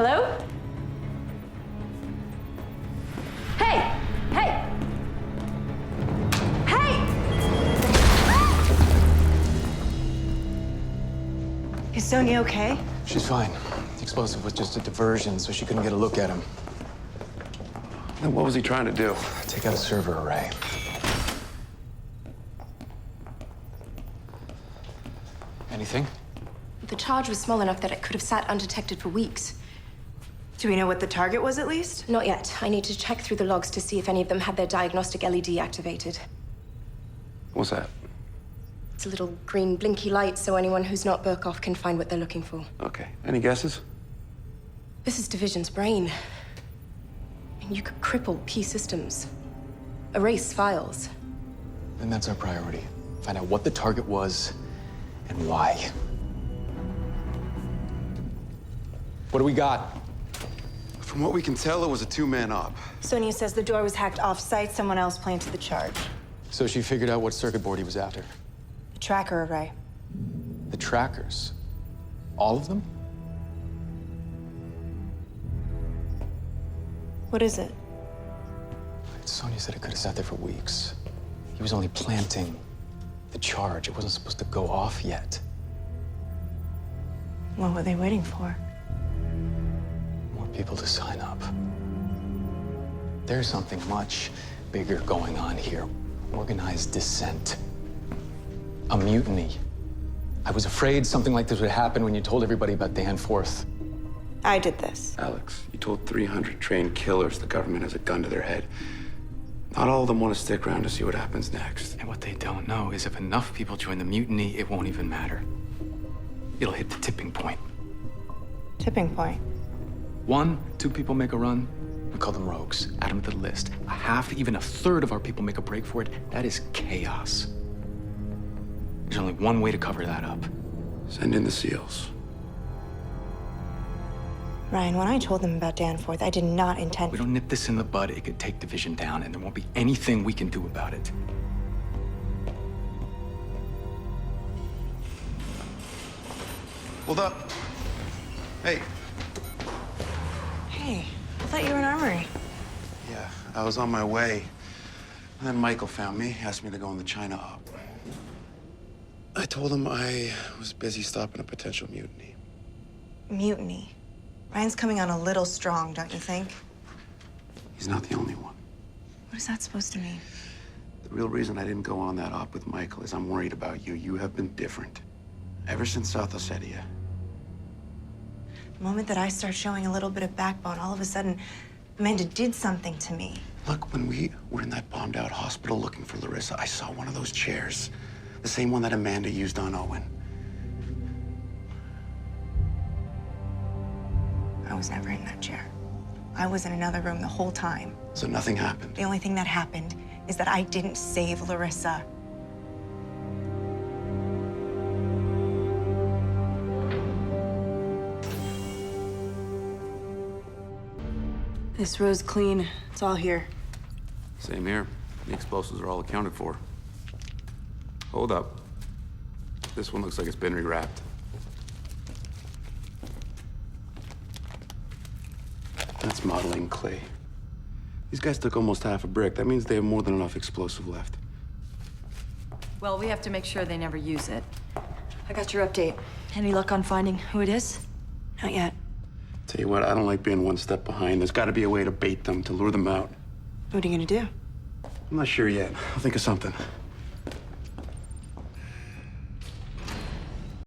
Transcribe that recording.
Hello? Hey! Hey! Hey! Is Sonia okay? She's fine. The explosive was just a diversion, so she couldn't get a look at him. Then what was he trying to do? Take out a server array. Anything? The charge was small enough that it could have sat undetected for weeks. Do we know what the target was, at least? Not yet. I need to check through the logs to see if any of them had their diagnostic LED activated. What's that? It's a little green blinky light so anyone who's not Burkhoff can find what they're looking for. Okay. Any guesses? This is Division's brain. You could cripple key systems, erase files. Then that's our priority. Find out what the target was and why. What do we got? From what we can tell, it was a two-man op. Sonia says the door was hacked off-site. Someone else planted the charge. So she figured out what circuit board he was after. The tracker array. The trackers. All of them? What is it? Sonia said it could have sat there for weeks. He was only planting the charge. It wasn't supposed to go off yet. What were they waiting for? More people to sign up. There's something much bigger going on here. Organized dissent. A mutiny. I was afraid something like this would happen when you told everybody about Danforth. I did this. Alex, you told 300 trained killers the government has a gun to their head. Not all of them want to stick around to see what happens next. And what they don't know is if enough people join the mutiny, it won't even matter. It'll hit the tipping point. Tipping point. 1, 2 people make a run, we call them rogues. Add them to the list. A half, even a third of our people make a break for it. That is chaos. There's only one way to cover that up. Send in the SEALs. Ryan, when I told them about Danforth, I did not intend... We don't nip this in the bud, it could take Division down, and there won't be anything we can do about it. Hold up. Hey. Hey, I thought you were an armory. Yeah, I was on my way. And then Michael found me, asked me to go on the China op. I told him I was busy stopping a potential mutiny. Mutiny. Ryan's coming on a little strong, don't you think? He's not the only one. What is that supposed to mean? The real reason I didn't go on that op with Michael is I'm worried about you. You have been different. Ever since South Ossetia. The moment that I start showing a little bit of backbone, all of a sudden, Amanda did something to me. Look, when we were in that bombed-out hospital looking for Larissa, I saw one of those chairs. The same one that Amanda used on Owen. I was never in that chair. I was in another room the whole time. So nothing happened. The only thing that happened is that I didn't save Larissa. This row's clean. It's all here. Same here. The explosives are all accounted for. Hold up. This one looks like it's been rewrapped. That's modeling clay. These guys took almost half a brick. That means they have more than enough explosive left. Well, we have to make sure they never use it. I got your update. Any luck on finding who it is? Not yet. Tell you what, I don't like being one step behind. There's got to be a way to bait them, to lure them out. What are you gonna do? I'm not sure yet. I'll think of something.